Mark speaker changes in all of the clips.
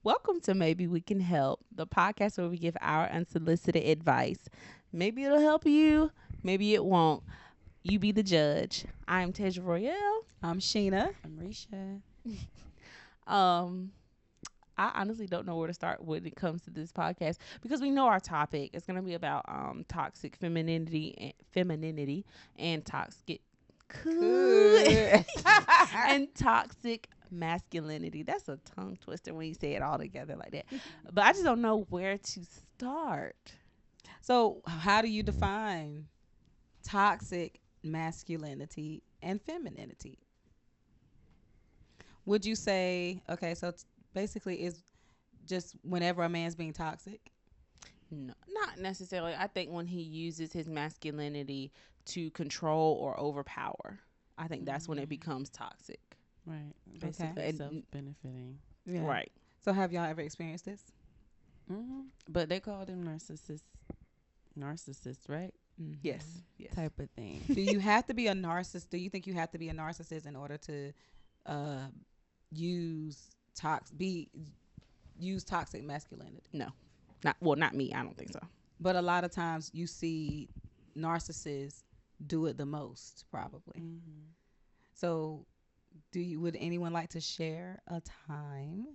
Speaker 1: Welcome to Maybe We Can Help, the podcast where we give our unsolicited advice. Maybe it'll help you, maybe it won't. You be the judge. I'm Teja Royale.
Speaker 2: I'm Sheena.
Speaker 3: I'm Risha.
Speaker 1: Um, I honestly don't know where to start when it comes to this podcast because we know our topic. It's gonna be about toxic femininity and toxic and toxic masculinity. That's a tongue twister when you say it all together like that. But I just don't know where to start.
Speaker 2: So, how do you define toxic masculinity and femininity? Would you say, okay, so basically it's just whenever a man's being toxic?
Speaker 1: No, not necessarily. I think when he uses his masculinity to control or overpower, I think that's when it becomes toxic.
Speaker 3: Right.
Speaker 2: Okay.
Speaker 3: Basically
Speaker 1: And-
Speaker 3: self-benefiting.
Speaker 2: Yeah.
Speaker 1: Right.
Speaker 2: So, have y'all ever experienced this?
Speaker 3: But they call them narcissists, right?
Speaker 1: Yes. Yes.
Speaker 3: Type of thing.
Speaker 2: Do you have to be a narcissist? Do you think you have to be a narcissist in order to use toxic masculinity?
Speaker 1: No. Not me. I don't think so.
Speaker 2: But a lot of times you see narcissists do it the most, probably. So, would anyone like to share a time?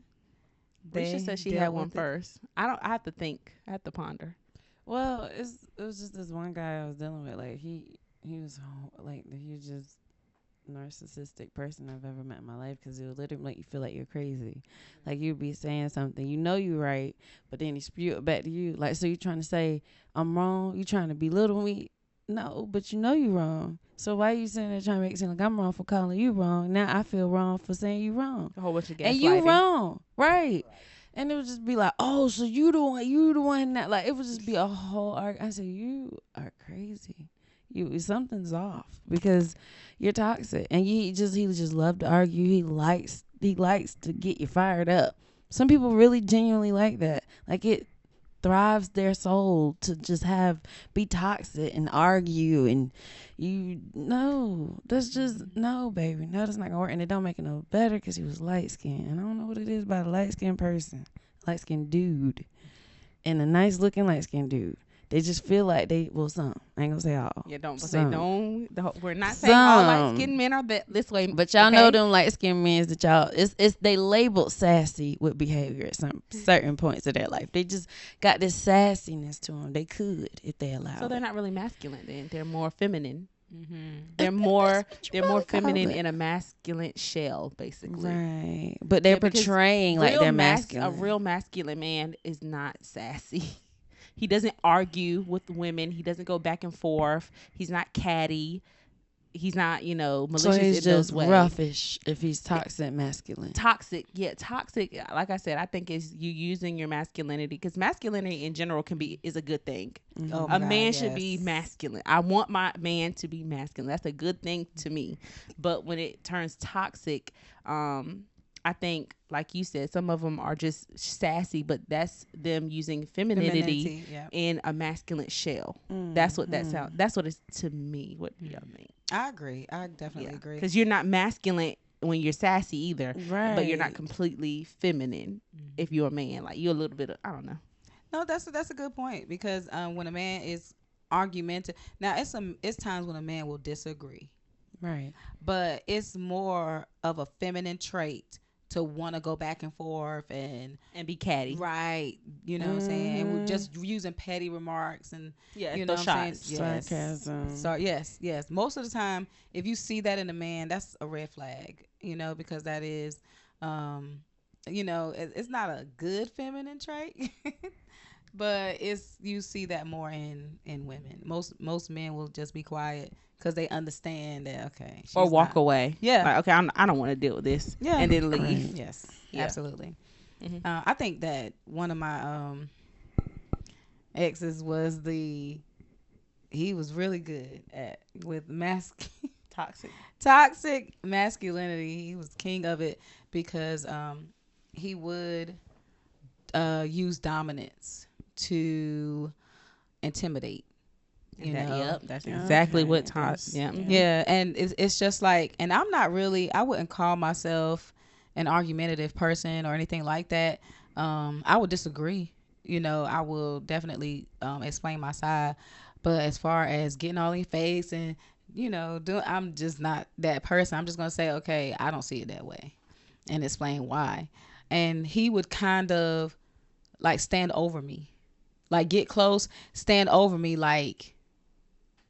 Speaker 1: Risha said she had one first. I have to think. I have to ponder.
Speaker 3: Well, it was just this one guy I was dealing with. Like he was like the hugest narcissistic person I've ever met in my life, because it would literally make you feel like you're crazy. Like you'd be saying something, you're right, but then he spew it back to you. Like, so you're trying to say I'm wrong? You trying to belittle me? No, but you're wrong. So why are you sitting there trying to make it seem like I'm wrong for calling you wrong? Now I feel wrong for saying you wrong.
Speaker 1: A whole bunch of gaslighting.
Speaker 3: And you wrong, right? And it would just be like, oh, so you the one that, like, it would just be a whole argument. I said, you are crazy. Something's off, because you're toxic, and he just love to argue. He likes to get you fired up. Some people really genuinely like that. Like, it thrives their soul to just be toxic and argue, and that's just no, baby, no, that's not gonna work. And it don't make it no better because he was light skinned, and I don't know what it is about a light skinned person, light skinned dude, and a nice looking light skinned dude. They just feel like some. I ain't gonna say all.
Speaker 1: Yeah, don't say
Speaker 3: Some.
Speaker 1: we're not saying all light skinned men are this way.
Speaker 3: But y'all
Speaker 1: okay?
Speaker 3: know them light skinned men that y'all it's they labeled sassy with behavior at some certain points of their life. They just got this sassiness to them. They could if they allowed.
Speaker 1: So they're not really masculine then. They're more feminine.
Speaker 2: Mm-hmm.
Speaker 1: They're more
Speaker 3: call
Speaker 1: feminine
Speaker 3: it.
Speaker 1: in a masculine shell, basically.
Speaker 3: Right. But they're
Speaker 1: because
Speaker 3: portraying like they're masculine.
Speaker 1: A real masculine man is not sassy. He doesn't argue with women. He doesn't go back and forth. He's not catty. He's not, malicious
Speaker 3: So he's
Speaker 1: in those
Speaker 3: just
Speaker 1: ways.
Speaker 3: roughish if he's toxic masculine.
Speaker 1: Toxic. Like I said, I think is you using your masculinity, because masculinity in general is a good thing.
Speaker 2: Oh
Speaker 1: A
Speaker 2: my
Speaker 1: man
Speaker 2: God,
Speaker 1: should be
Speaker 2: yes.
Speaker 1: masculine. I want my man to be masculine. That's a good thing to me. But when it turns toxic, I think, like you said, some of them are just sassy, but that's them using femininity
Speaker 2: yeah.
Speaker 1: in a masculine shell. That's what that sounds. That's what it's to me. What do y'all think?
Speaker 2: I agree. I definitely agree.
Speaker 1: Because you're not masculine when you're sassy either,
Speaker 3: Right.
Speaker 1: but you're not completely feminine if you're a man. Like, you're a little bit of, I don't know.
Speaker 2: No, that's a good point, because when a man is argumentative, now it's times when a man will disagree,
Speaker 3: Right.
Speaker 2: but it's more of a feminine trait to want to go back and forth and
Speaker 1: be catty.
Speaker 2: right, you know what I'm saying, and we're just using petty remarks and
Speaker 1: Yeah,
Speaker 2: you know
Speaker 1: those
Speaker 2: what I'm
Speaker 1: shots.
Speaker 2: saying? Yes.
Speaker 3: Sarcasm.
Speaker 2: So yes. Most of the time, if you see that in a man, that's a red flag, because that is, it's not a good feminine trait, but you see that more in women. Most men will just be quiet because they understand that, okay,
Speaker 1: Or walk
Speaker 2: not,
Speaker 1: away.
Speaker 2: Yeah.
Speaker 1: Like, okay, I don't want to deal with this.
Speaker 2: Yeah.
Speaker 1: And then leave.
Speaker 3: Right.
Speaker 2: Yes,
Speaker 1: Yeah.
Speaker 2: absolutely.
Speaker 1: Mhm.
Speaker 2: I think that one of my exes he was really good with toxic masculinity. He was king of it because he would use dominance to intimidate.
Speaker 1: Yep, that's
Speaker 3: Yeah,
Speaker 1: exactly
Speaker 3: okay.
Speaker 1: what Todd.
Speaker 3: That's-
Speaker 1: Yeah.
Speaker 2: Yeah, and it's just like, and I wouldn't call myself an argumentative person or anything like that. I would disagree. I will definitely explain my side, but as far as getting all in face and doing, I'm just not that person. I'm just gonna say, okay, I don't see it that way, and explain why. And he would kind of like stand over me, like get close, stand over me, like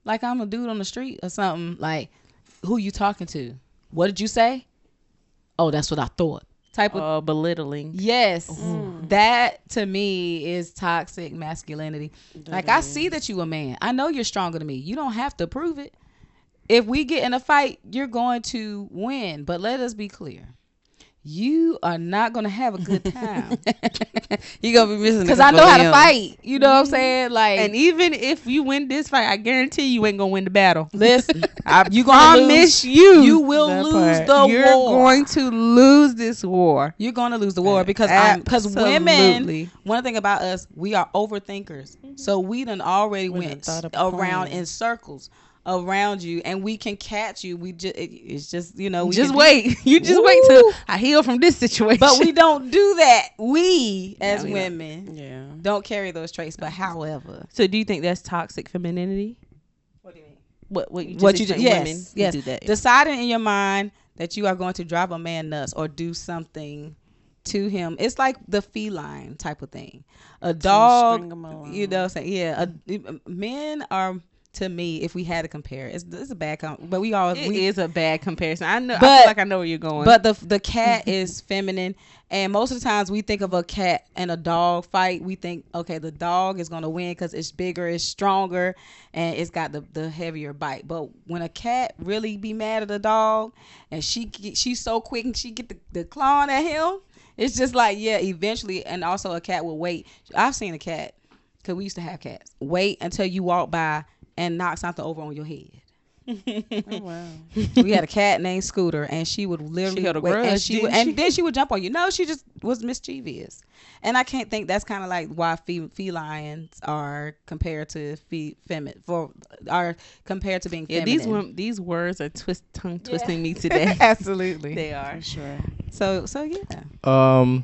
Speaker 2: I'm a dude on the street or something. Like, who you talking to? What did you say? Oh, that's what I thought. Type of
Speaker 1: Belittling.
Speaker 2: yes, that to me is toxic masculinity. Like, I see that you a man. I know you're stronger than me. You don't have to prove it. If we get in a fight, you're going to win. But let us be clear. You are not going to have a good time.
Speaker 3: You gonna be missing
Speaker 2: Because I know how to fight. You know what I'm saying? Like,
Speaker 1: And even if you win this fight, I guarantee you ain't gonna win the battle.
Speaker 2: listen,
Speaker 1: You
Speaker 2: gonna
Speaker 1: promise
Speaker 2: lose.
Speaker 1: you,
Speaker 2: You will
Speaker 3: that
Speaker 2: lose
Speaker 3: part.
Speaker 2: the
Speaker 1: you're
Speaker 2: war.
Speaker 1: going to lose this war.
Speaker 2: You're going to lose the war because women,
Speaker 1: Absolutely.
Speaker 2: one thing about us, we are overthinkers. So we done already
Speaker 3: We done
Speaker 2: went
Speaker 3: thought up a
Speaker 2: around
Speaker 3: plan.
Speaker 2: in circles around you, and we can catch you. We just it's just we
Speaker 1: Just
Speaker 2: can
Speaker 1: wait. You just wait till I heal from this situation.
Speaker 2: but we don't do that. We as
Speaker 1: we don't.
Speaker 2: women
Speaker 3: Yeah.
Speaker 2: don't carry those traits. But however,
Speaker 1: So do you think that's toxic femininity?
Speaker 2: what do you mean?
Speaker 1: What you just
Speaker 2: What you
Speaker 1: explained,
Speaker 2: yes,
Speaker 1: women who
Speaker 2: yes.
Speaker 1: do that.
Speaker 2: Deciding in your mind that you are going to drive a man nuts or do something to him. It's like the feline type of thing. A dog,
Speaker 3: string 'em along.
Speaker 2: you know what I'm saying? Yeah, men are, to me, if we had to compare, it's a bad but we all
Speaker 1: It
Speaker 2: we
Speaker 1: is a bad comparison. I know. I
Speaker 2: But-
Speaker 1: feel like I know where you're going.
Speaker 2: but the cat is feminine, and most of the times we think of a cat and a dog fight. We think, okay, the dog is gonna win because it's bigger, it's stronger, and it's got the heavier bite. But when a cat really be mad at a dog, and she's so quick and she get the clawing at him, it's just like, yeah, eventually. And also a cat will wait. I've seen a cat, because we used to have cats, wait until you walk by and knock something over on your head.
Speaker 3: Oh, wow.
Speaker 2: We had a cat named Scooter, and she would literally
Speaker 1: She held a
Speaker 2: wait, and
Speaker 1: grudge, didn't she?
Speaker 2: then she would jump on you. No, she just was mischievous, and I can't think that's kind of like why felines are compared to are compared to being
Speaker 1: yeah,
Speaker 2: feminine.
Speaker 1: these words are tongue twisting me today.
Speaker 2: Absolutely.
Speaker 1: They are.
Speaker 3: For sure.
Speaker 2: So yeah.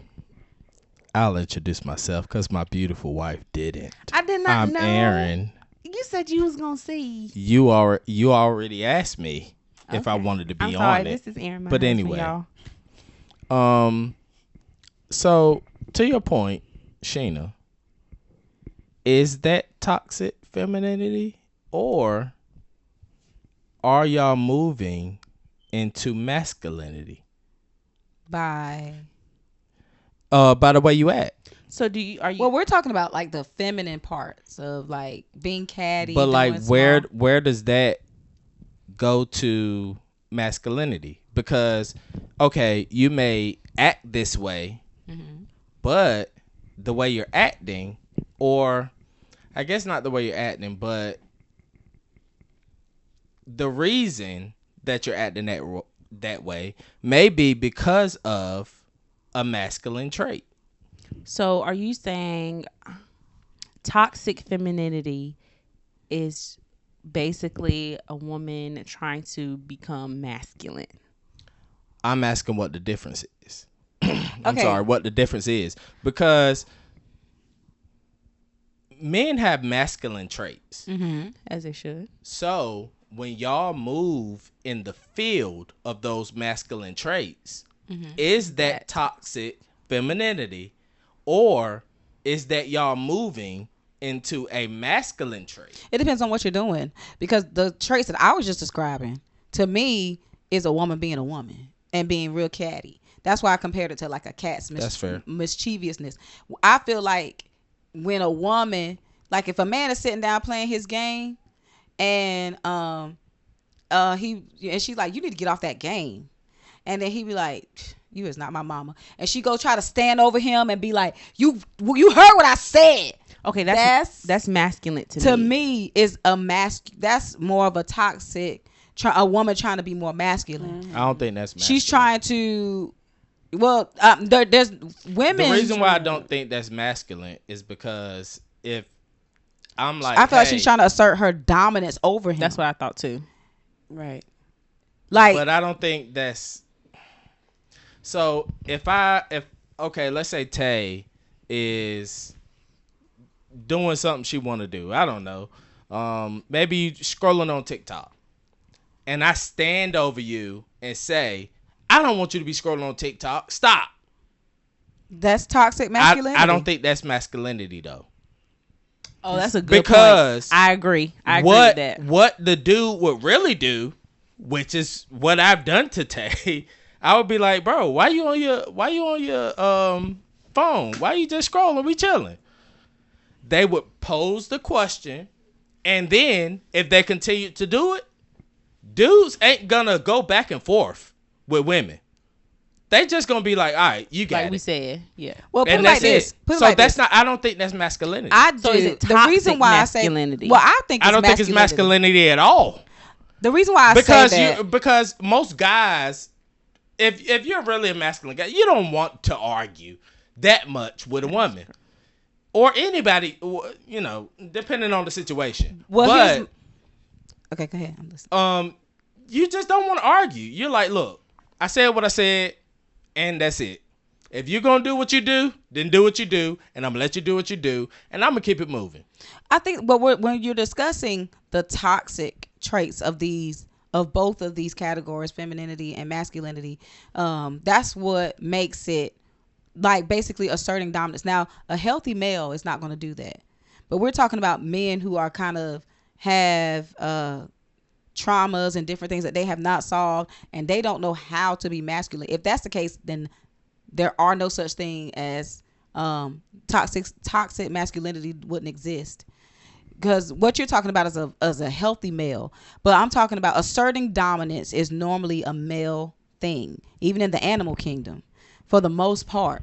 Speaker 4: I'll introduce myself because my beautiful wife didn't.
Speaker 1: I did not
Speaker 4: I'm
Speaker 1: know.
Speaker 4: Aaron.
Speaker 1: You said you was gonna see.
Speaker 4: You already asked me if I
Speaker 1: Okay.
Speaker 4: wanted to be
Speaker 1: I'm sorry.
Speaker 4: on it.
Speaker 1: This is Aaron. My
Speaker 4: But
Speaker 1: husband,
Speaker 4: anyway.
Speaker 1: y'all.
Speaker 4: So to your point, Sheena, is that toxic femininity, or are y'all moving into masculinity?
Speaker 2: Bye.
Speaker 4: By the way you act.
Speaker 1: So are you?
Speaker 2: Well, we're talking about like the feminine parts of like being catty.
Speaker 4: But like
Speaker 2: doing
Speaker 4: where
Speaker 2: small-
Speaker 4: where does that go to masculinity? Because okay, you may act this way, but the way you're acting, or I guess not the way you're acting, but the reason that you're acting that way may be because of a masculine trait.
Speaker 1: So are you saying toxic femininity is basically a woman trying to become masculine?
Speaker 4: I'm asking what the difference is. I'm
Speaker 2: Okay.
Speaker 4: sorry, what the difference is. Because men have masculine traits.
Speaker 1: As they should.
Speaker 4: So when y'all move in the field of those masculine traits, is that toxic femininity, or is that y'all moving into a masculine trait?
Speaker 2: It depends on what you're doing, because the traits that I was just describing to me is a woman being a woman and being real catty. That's why I compared it to like a cat's
Speaker 4: That's fair.
Speaker 2: mischievousness. I feel like when a woman, like if a man is sitting down playing his game, and she's like, you need to get off that game, and then he be like, you is not my mama, and she go try to stand over him and be like, you heard what I said.
Speaker 1: Okay, that's masculine
Speaker 2: To me is that's more of a toxic a woman trying to be more masculine.
Speaker 4: I don't think that's masculine.
Speaker 2: She's trying to there's women.
Speaker 4: The reason why I don't think that's masculine is because if I'm like,
Speaker 2: I feel like
Speaker 4: hey,
Speaker 2: she's trying to assert her dominance over him.
Speaker 1: That's what I thought too.
Speaker 3: Right.
Speaker 2: like
Speaker 4: but I don't think that's. So if okay, let's say Tay is doing something she want to do. I don't know. Maybe you scrolling on TikTok, and I stand over you and say, I don't want you to be scrolling on TikTok. Stop.
Speaker 2: That's toxic masculinity.
Speaker 4: I don't think that's masculinity though.
Speaker 1: Oh, that's a good
Speaker 4: because
Speaker 1: point. I agree with that.
Speaker 4: What the dude would really do, which is what I've done today, I would be like, bro, why you on your phone? Why you just scrolling? We chilling. They would pose the question, and then if they continue to do it, dudes ain't gonna go back and forth with women. They just gonna be like, all right, you got
Speaker 1: like
Speaker 4: it.
Speaker 1: we said, yeah.
Speaker 2: Well, put
Speaker 4: And
Speaker 2: it like
Speaker 4: that's
Speaker 2: this.
Speaker 4: it. So that's not. I don't think that's masculinity.
Speaker 1: So is it
Speaker 2: the reason why
Speaker 1: masculinity?
Speaker 2: I say, well, I think
Speaker 4: I don't think it's masculinity at all.
Speaker 2: The reason why I say that
Speaker 4: because most guys, if you're really a masculine guy, you don't want to argue that much with a woman or anybody, you know, depending on the situation.
Speaker 2: Well, okay, go ahead. I'm listening.
Speaker 4: You just don't want to argue. You're like, look, I said what I said, and that's it. If you're gonna do what you do, then do what you do, and I'm gonna let you do what you do, and I'm gonna keep it moving.
Speaker 2: I think, but when you're discussing the toxic traits of both of these categories, femininity and masculinity, that's what makes it like basically asserting dominance. Now, a healthy male is not going to do that, but we're talking about men who are kind of have traumas and different things that they have not solved, and they don't know how to be masculine. If that's the case, then there are no such thing as toxic masculinity wouldn't exist. Because what you're talking about is a healthy male, but I'm talking about asserting dominance is normally a male thing, even in the animal kingdom, for the most part.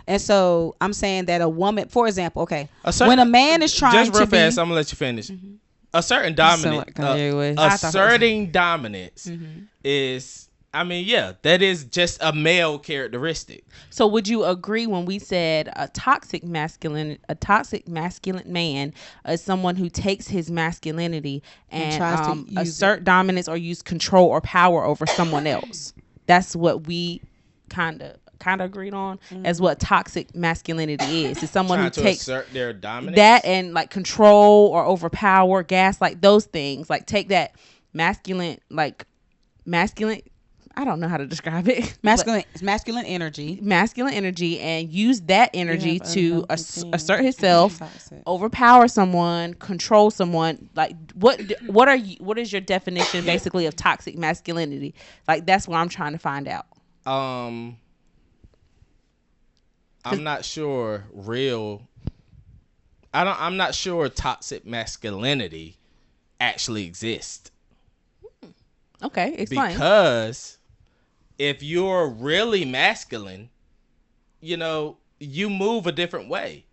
Speaker 2: And so I'm saying that a woman, for example, okay, when a man is trying
Speaker 4: just real
Speaker 2: to
Speaker 4: fast,
Speaker 2: be,
Speaker 4: I'm gonna let you finish. Mm-hmm. Asserting dominance, asserting dominance is, I mean, yeah, that is just a male characteristic.
Speaker 1: So would you agree when we said a toxic masculine man is someone who takes his masculinity and
Speaker 2: tries to
Speaker 1: assert dominance or use control or power over someone else? That's what we kind of agreed on as what toxic masculinity is. It's someone who takes
Speaker 4: assert their dominance,
Speaker 1: that and like control or overpower, gaslight, those things. Like take that masculine. I don't know how to describe it.
Speaker 2: masculine energy,
Speaker 1: and use that energy to assert himself, overpower someone, control someone. Like what is your definition basically of toxic masculinity? Like that's what I'm trying to find out.
Speaker 4: I'm not sure I'm not sure toxic masculinity actually exists.
Speaker 1: Okay, explain.
Speaker 4: Because if you're really masculine, you know, you move a different way.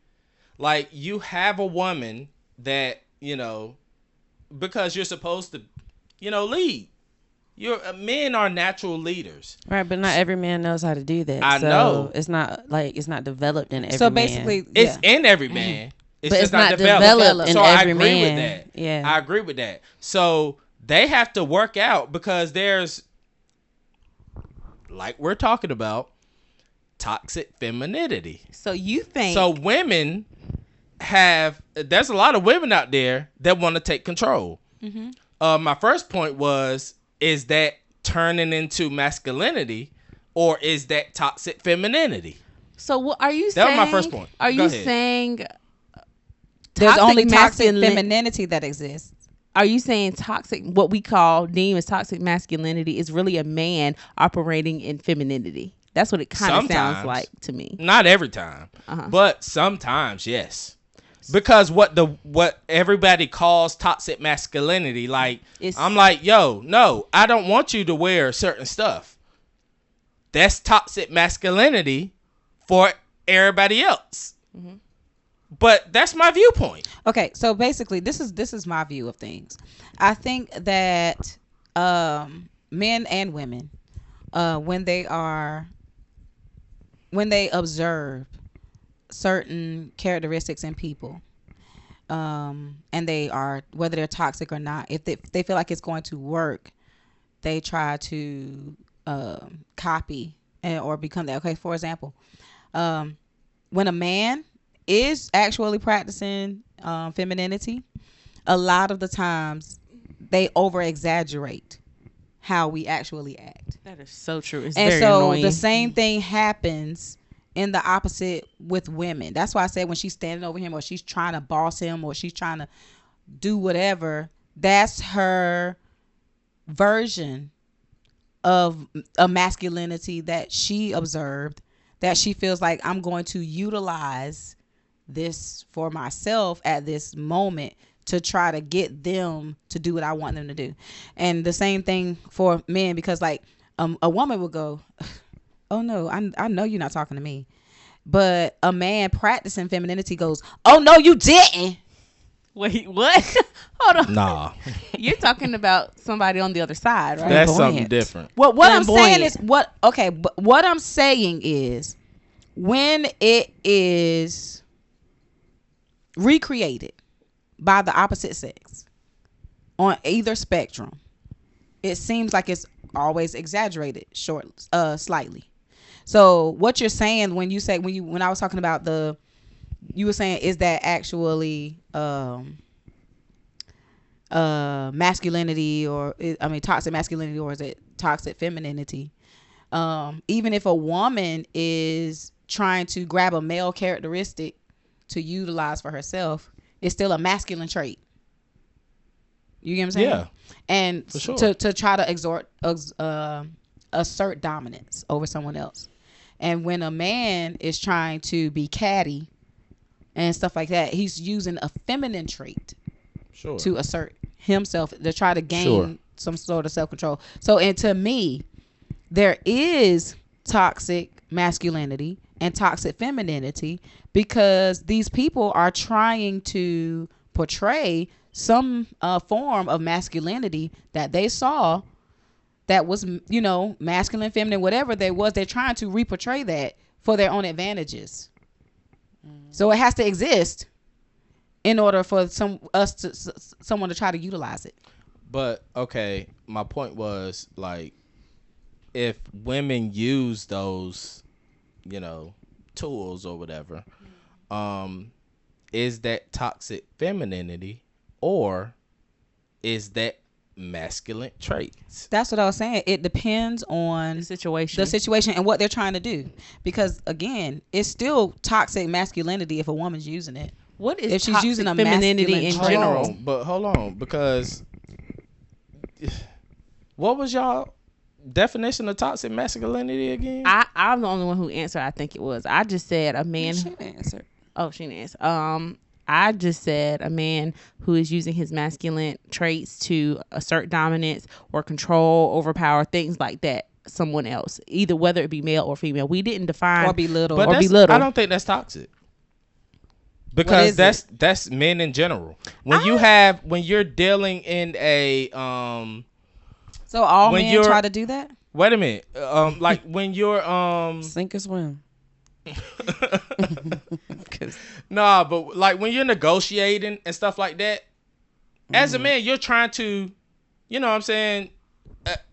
Speaker 4: Like you have a woman that, you know, because you're supposed to, you know, lead. Men are natural leaders,
Speaker 3: right? But not every man knows how to do that.
Speaker 4: I know
Speaker 3: it's not developed in every.
Speaker 2: So basically,
Speaker 3: man.
Speaker 4: It's in every man.
Speaker 3: It's just not developed in
Speaker 4: so
Speaker 3: every
Speaker 4: I agree
Speaker 3: man.
Speaker 4: with that.
Speaker 3: Yeah,
Speaker 4: I agree with that. So they have to work out because there's, like we're talking about, toxic femininity.
Speaker 1: So you think
Speaker 4: women there's a lot of women out there that want to take control. Mm-hmm. My first point is that turning into masculinity or is that toxic femininity?
Speaker 1: So what are you saying?
Speaker 4: That was my first point.
Speaker 1: Are you saying
Speaker 2: there's only toxic femininity that exists?
Speaker 1: Are you saying what we deem as toxic masculinity is really a man operating in femininity? That's what it kind of sounds like to me.
Speaker 4: Not every time, but sometimes, yes. Because what everybody calls toxic masculinity, like I'm like, yo, no, I don't want you to wear certain stuff. That's toxic masculinity for everybody else. Mm-hmm. But that's my viewpoint.
Speaker 2: Okay, so basically, this is my view of things. I think that men and women, when they observe certain characteristics in people, and whether they're toxic or not, if they feel like it's going to work, they try to copy or become that. Okay, for example, when a man is actually practicing femininity, a lot of the times they over exaggerate how we actually act.
Speaker 1: That is so true. It's
Speaker 2: And
Speaker 1: very
Speaker 2: so
Speaker 1: annoying.
Speaker 2: the same thing happens in the opposite with women. That's why I said when she's standing over him or she's trying to boss him or she's trying to do whatever, that's her version of a masculinity that she observed, that she feels like I'm going to utilize this for myself at this moment to try to get them to do what I want them to do. And the same thing for men, because like a woman will go, oh no, I know you're not talking to me. But a man practicing femininity goes, oh no, you didn't.
Speaker 1: Wait, what? Hold on.
Speaker 4: Nah,
Speaker 1: You're talking about somebody on the other side, right?
Speaker 4: that's something
Speaker 2: Flamboyant.
Speaker 4: different.
Speaker 2: Well, what I'm saying
Speaker 1: Flamboyant.
Speaker 2: is what I'm saying is when it is recreated by the opposite sex on either spectrum, it seems like it's always exaggerated slightly. So what you're saying when you say when I was talking about you were saying, is that actually masculinity, or toxic masculinity, or is it toxic femininity? Even if a woman is trying to grab a male characteristic to utilize for herself, it's still a masculine trait. You get what I'm saying?
Speaker 4: Yeah.
Speaker 2: And
Speaker 4: For sure.
Speaker 2: to try to assert dominance over someone else. And when a man is trying to be catty and stuff like that, he's using a feminine trait
Speaker 4: Sure.
Speaker 2: to assert himself, to try to gain
Speaker 4: Sure.
Speaker 2: some sort of self-control. So, and to me, there is toxic masculinity and toxic femininity, because these people are trying to portray some form of masculinity that they saw that was, masculine, feminine, whatever they was. They're trying to reportray that for their own advantages. So it has to exist in order for someone to try to utilize it.
Speaker 4: But okay, my point was, like, if women use those, tools or whatever, is that toxic femininity, or is that masculine traits?
Speaker 2: That's what I was saying. It depends on
Speaker 1: The situation.
Speaker 2: and what they're trying to do. Because again, it's still toxic masculinity if a woman's using it.
Speaker 1: What is
Speaker 2: if she's
Speaker 1: toxic
Speaker 2: using a
Speaker 1: femininity
Speaker 2: masculine
Speaker 1: in
Speaker 2: trait?
Speaker 1: general?
Speaker 4: Hold on, because what was y'all definition of toxic masculinity again?
Speaker 1: I'm the only one who answered. I think it was. I just said a man.
Speaker 3: She didn't answer.
Speaker 1: Oh, she didn't answer. I just said a man who is using his masculine traits to assert dominance or control, overpower, things like that. Someone else, either whether it be male or female. We didn't define
Speaker 2: Or belittle.
Speaker 4: But
Speaker 1: or
Speaker 4: that's-
Speaker 1: belittle.
Speaker 4: I don't think that's toxic. Because
Speaker 2: is
Speaker 4: that's men in general. When you're dealing in a
Speaker 2: So all
Speaker 4: when
Speaker 2: men
Speaker 4: you're-
Speaker 2: try to do that?
Speaker 4: wait a minute. Like when you're
Speaker 3: Sink or swim.
Speaker 4: nah, but like when you're negotiating and stuff like that, as a man, you're trying to, you know what I'm saying,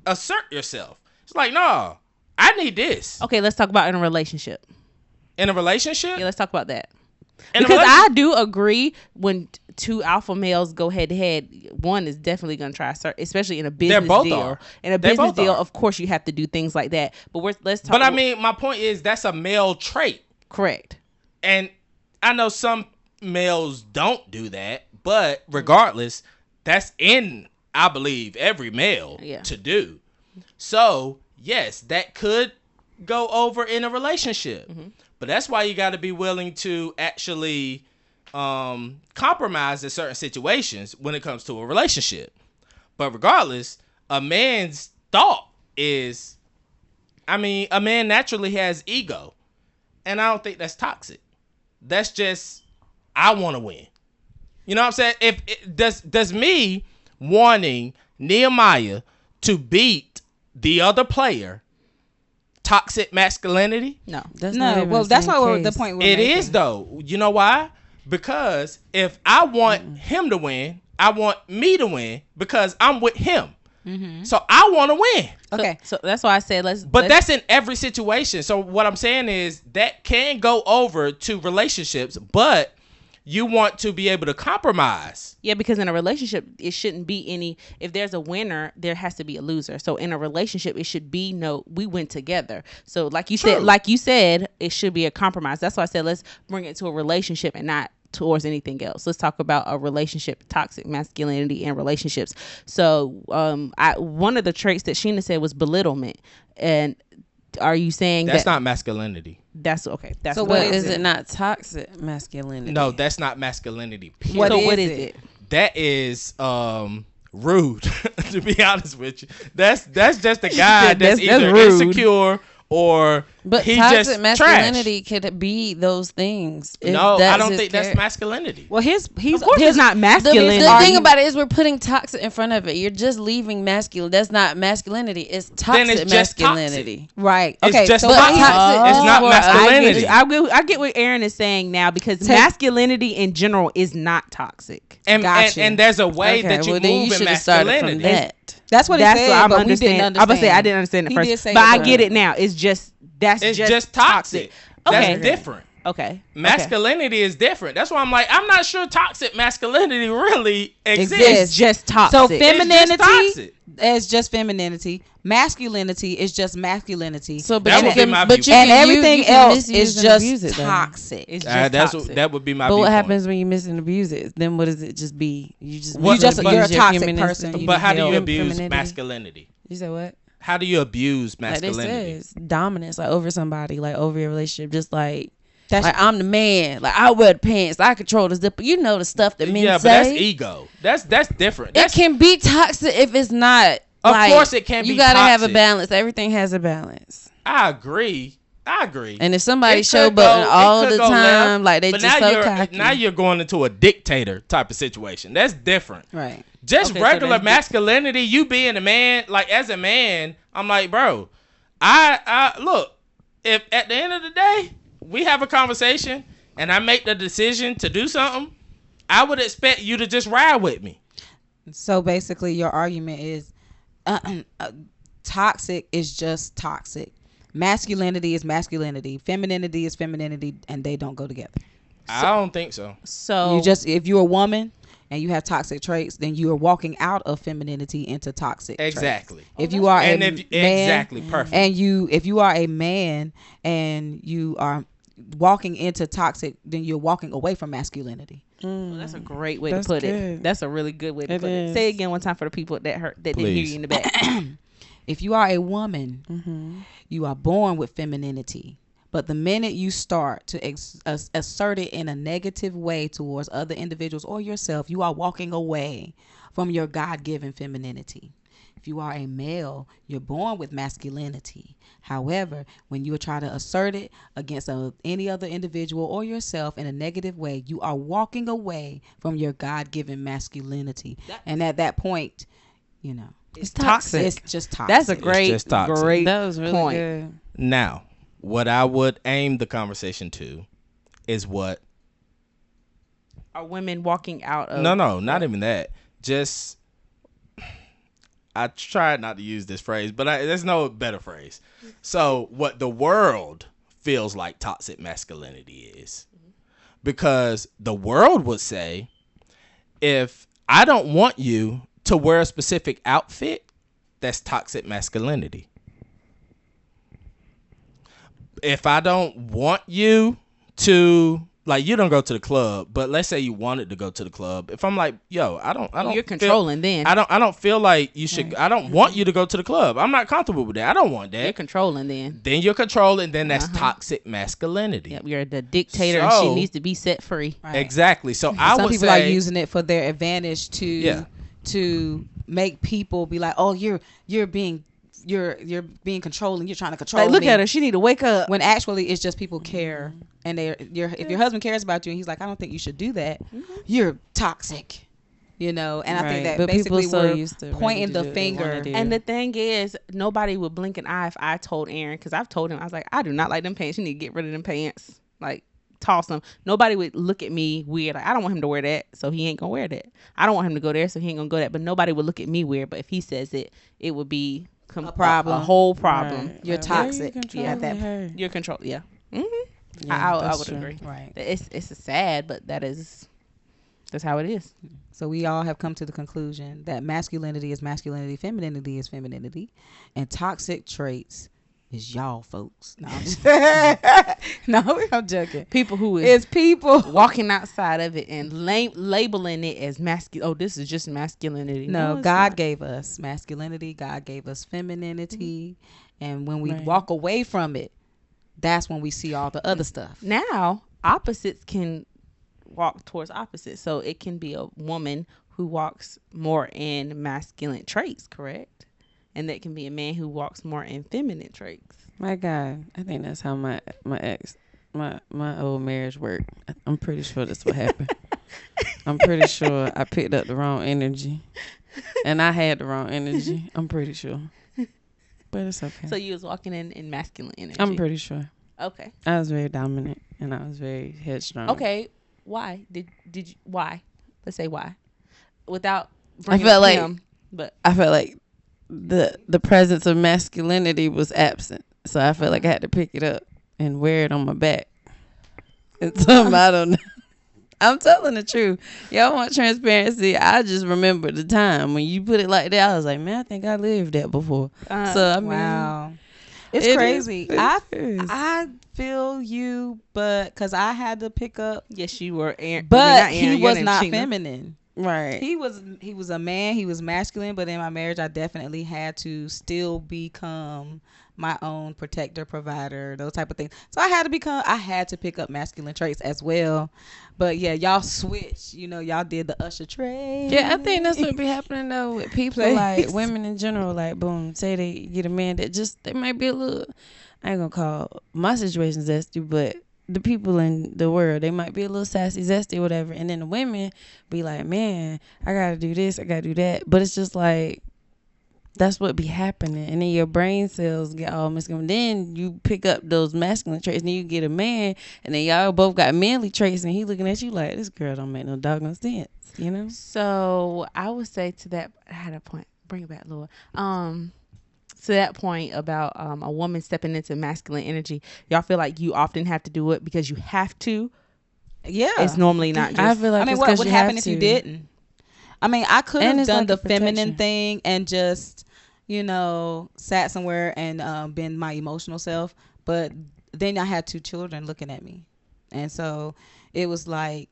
Speaker 4: assert yourself. It's like, nah, I need this.
Speaker 1: Okay, let's talk about in a relationship.
Speaker 4: In a relationship?
Speaker 1: Yeah, let's talk about that.
Speaker 4: In a
Speaker 1: Because
Speaker 4: relation-
Speaker 1: I do agree when two alpha males go head to head, one is definitely going to try, especially in a business
Speaker 4: both
Speaker 1: deal.
Speaker 4: are.
Speaker 1: In a
Speaker 4: They
Speaker 1: business
Speaker 4: both
Speaker 1: deal,
Speaker 4: are.
Speaker 1: of course, you have to do things like that. But let's talk.
Speaker 4: But I mean, my point is that's a male trait.
Speaker 1: correct.
Speaker 4: And I know some males don't do that, but regardless, that's in, I believe, every male to do. So, yes, that could go over in a relationship. Mm-hmm. But that's why you got to be willing to actually compromise in certain situations when it comes to a relationship. But regardless, a man's thought is, a man naturally has ego. And I don't think that's toxic. That's just, I want to win. You know what I'm saying? If does me wanting Nehemiah to beat the other player toxic masculinity?
Speaker 1: No.
Speaker 3: That's
Speaker 2: That's not the point we're
Speaker 4: It
Speaker 2: making.
Speaker 4: is though. You know why? Because if I want him to win, I want me to win because I'm with him. So I want to win.
Speaker 2: Okay.
Speaker 1: So that's why I said
Speaker 4: But that's in every situation. So what I'm saying is that can go over to relationships, but you want to be able to compromise.
Speaker 1: Yeah, because in a relationship, it shouldn't be any. If there's a winner, there has to be a loser. So in a relationship, it should be we win together. So like you said, it should be a compromise. That's why I said let's bring it to a relationship and not towards anything else. Let's talk about a relationship, toxic masculinity in relationships. So one of the traits that Sheena said was belittlement. And are you saying
Speaker 4: that's not masculinity?
Speaker 1: That's okay. That's
Speaker 3: so what is it? Not toxic masculinity?
Speaker 4: No, that's not masculinity.
Speaker 1: What is it?
Speaker 4: That is rude. To be honest with you, that's just a guy that's either insecure or
Speaker 3: but
Speaker 4: he
Speaker 3: toxic
Speaker 4: just
Speaker 3: masculinity could be those things.
Speaker 4: No, I don't think that's masculinity.
Speaker 2: Well, he's
Speaker 1: of course it's not masculine.
Speaker 3: The thing about it is we're putting toxic in front of it. You're just leaving masculine. That's not masculinity. It's toxic masculinity.
Speaker 2: Toxic. Right.
Speaker 4: Okay.
Speaker 2: It's
Speaker 4: just
Speaker 2: so
Speaker 4: toxic. It's not masculinity.
Speaker 1: I get what Aaron is saying now because masculinity in general is not toxic.
Speaker 4: And there's a way that you move in masculinity.
Speaker 2: That's what he said,
Speaker 1: I'm
Speaker 2: but we didn't understand.
Speaker 1: I was say I didn't understand it first, but I get it now. It's just toxic.
Speaker 4: Okay. That's different.
Speaker 1: Okay.
Speaker 4: Masculinity is different. That's why I'm like, I'm not sure toxic masculinity really exists.
Speaker 1: It's just toxic.
Speaker 2: So femininity is just femininity. Masculinity is just masculinity.
Speaker 4: So that would be my view.
Speaker 2: And everything else is just toxic.
Speaker 1: It's just toxic.
Speaker 4: That would be my
Speaker 3: view. But what
Speaker 4: viewpoint.
Speaker 3: happens when you miss and abuse it? Then what does it just be?
Speaker 2: You're a toxic person.
Speaker 4: But how do you abuse masculinity?
Speaker 3: You said what?
Speaker 4: How do you abuse masculinity?
Speaker 3: Like they said, dominance, like over somebody, like over your relationship, just like I'm the man, like I wear the pants, I control the zipper. You know the stuff that men say.
Speaker 4: Yeah, but that's ego. That's different.
Speaker 3: It can be toxic if it's not.
Speaker 4: Of course, it can be.
Speaker 3: You gotta
Speaker 4: toxic.
Speaker 3: have a balance. Everything has a balance.
Speaker 4: I agree. And
Speaker 3: if somebody show button all the time, like they just so cocky.
Speaker 4: Now you're going into a dictator type of situation. That's different.
Speaker 2: Right.
Speaker 4: Just regular masculinity, you being a man, like as a man, I'm like, bro, I look, if at the end of the day, we have a conversation and I make the decision to do something, I would expect you to just ride with me.
Speaker 2: So basically your argument is toxic is just toxic. Masculinity is masculinity. Femininity is femininity, and they don't go together.
Speaker 4: I don't think so.
Speaker 1: So
Speaker 2: if you're a woman and you have toxic traits, then you are walking out of femininity into toxic
Speaker 4: exactly
Speaker 2: traits. If you are a man,
Speaker 4: exactly perfect,
Speaker 2: and if you are a man and you are walking into toxic, then you're walking away from masculinity.
Speaker 1: Well, that's a great way to put it. That's a really good way to put it. Say it again one time for the people that didn't hear you in the back.
Speaker 2: If you are a woman, you are born with femininity. But the minute you start to assert it in a negative way towards other individuals or yourself, you are walking away from your God-given femininity. If you are a male, you're born with masculinity. However, when you try to assert it against any other individual or yourself in a negative way, you are walking away from your God-given masculinity. And at that point,
Speaker 1: it's toxic.
Speaker 2: It's just toxic.
Speaker 1: That's a great
Speaker 3: that was really
Speaker 1: point.
Speaker 3: Good.
Speaker 4: Now, what I would aim the conversation to is what
Speaker 1: are women walking out of?
Speaker 4: No, not even that. Just I tried not to use this phrase, but there's no better phrase. So, what the world feels like toxic masculinity is, because the world would say, if I don't want you to wear a specific outfit, that's toxic masculinity. If I don't want you to, like, you don't go to the club, but let's say you wanted to go to the club. If I'm like, yo, I don't
Speaker 1: you're controlling then.
Speaker 4: I don't feel like you should. I don't want you to go to the club. I'm not comfortable with that. I don't want that.
Speaker 1: You're controlling then.
Speaker 4: Then you're controlling. Then that's toxic masculinity.
Speaker 1: Yep, you're the dictator, and she needs to be set free.
Speaker 2: Right.
Speaker 4: Exactly. So
Speaker 2: some people are using it for their advantage to make people be like, oh, you're being controlling. You're trying to control.
Speaker 1: Like, look at her. She need to wake up.
Speaker 2: When actually it's just people care, and if your husband cares about you, and he's like, I don't think you should do that. You're toxic, And I think that basically we're pointing the finger.
Speaker 1: And the thing is, nobody would blink an eye if I told Aaron, because I've told him, I was like, I do not like them pants. You need to get rid of them pants. Like, toss them. Nobody would look at me weird. Like, I don't want him to wear that, so he ain't gonna wear that. I don't want him to go there, so he ain't gonna go that. But nobody would look at me weird. But if he says it, it would be
Speaker 2: A problem.
Speaker 1: a whole problem.
Speaker 3: Right.
Speaker 2: You're
Speaker 3: Like, why are you
Speaker 2: toxic.
Speaker 3: controlling
Speaker 2: At that
Speaker 3: her?
Speaker 1: You're control. Yeah.
Speaker 3: Yeah,
Speaker 1: I
Speaker 3: that's
Speaker 1: would
Speaker 3: true.
Speaker 1: agree.
Speaker 2: Right.
Speaker 1: It's sad, but that's how it is.
Speaker 2: So we all have come to the conclusion that masculinity is masculinity, femininity is femininity, and toxic traits is y'all folks. No, I'm just no, I'm joking.
Speaker 1: People who
Speaker 2: It's
Speaker 1: is
Speaker 2: people.
Speaker 1: walking outside of it and labeling it as masculine. Oh, this is just masculinity.
Speaker 2: No,
Speaker 1: it's
Speaker 2: God
Speaker 1: not.
Speaker 2: gave us masculinity. God gave us femininity, and when we
Speaker 3: Right.
Speaker 2: walk away from it, that's when we see all the other stuff.
Speaker 1: Now opposites can walk towards opposites, so it can be a woman who walks more in masculine traits, correct? And that can be a man who walks more in feminine traits.
Speaker 3: My God, I think that's how my old marriage worked. I'm pretty sure that's what happened. I'm pretty sure I picked up the wrong energy, and I had the wrong energy. I'm pretty sure, but it's okay.
Speaker 1: So you was walking in masculine energy.
Speaker 3: I'm pretty sure
Speaker 1: Okay.
Speaker 3: I was very dominant and I was very headstrong.
Speaker 1: Okay. Why did you? Why? Let's say why. Without.
Speaker 3: I
Speaker 1: bringing
Speaker 3: felt
Speaker 1: up
Speaker 3: like
Speaker 1: him, but
Speaker 3: I felt like the presence of masculinity was absent, so I felt like I had to pick it up and wear it on my back. It's something I don't know. I'm telling the truth. Y'all want transparency? I just remember the time when you put it like that. I was like, man, I think I lived that before. So I mean,
Speaker 2: Wow. It's
Speaker 3: it
Speaker 2: crazy.
Speaker 3: is- it is.
Speaker 2: I feel you, but because I had to pick up,
Speaker 1: yes, you were. Aaron,
Speaker 2: but
Speaker 1: I mean, not
Speaker 2: he
Speaker 1: Aaron, your
Speaker 2: was
Speaker 1: name's
Speaker 2: not
Speaker 1: Sheena.
Speaker 2: feminine.
Speaker 3: right.
Speaker 2: He was a man. He was masculine, but in my marriage, I definitely had to still become my own protector, provider, those type of things. So I had to pick up masculine traits as well. But yeah, y'all switch. You know, y'all did the usher trade.
Speaker 3: Yeah, I think that's what be happening though with people,
Speaker 2: Please.
Speaker 3: like women in general. Like, boom, say they get a man that just they might be a little. I ain't gonna call my situation zesty, but the people in the world, they might be a little sassy, zesty, whatever. And then the women be like, man, I gotta do this, I gotta do that. But it's just like that's what be happening, and then your brain cells get all messed up. Then you pick up those masculine traits, and then you get a man, and then y'all both got manly traits, and he looking at you like, this girl don't make no doggone sense, you know?
Speaker 1: So I would say to that, I had a point. Bring it back, Lord. To that point about a woman stepping into masculine energy, y'all feel like you often have to do it because you have to.
Speaker 2: Yeah.
Speaker 1: It's normally not just.
Speaker 3: I feel like
Speaker 2: I mean,
Speaker 3: it's
Speaker 2: what
Speaker 3: 'cause
Speaker 2: would
Speaker 3: you
Speaker 2: happen
Speaker 3: have
Speaker 2: if you
Speaker 3: to.
Speaker 2: didn't? I mean, I could
Speaker 3: And
Speaker 2: have
Speaker 3: it's
Speaker 2: done
Speaker 3: like
Speaker 2: the
Speaker 3: a protection.
Speaker 2: feminine thing and just, you know, sat somewhere and been my emotional self. But then I had 2 children looking at me. And so it was like,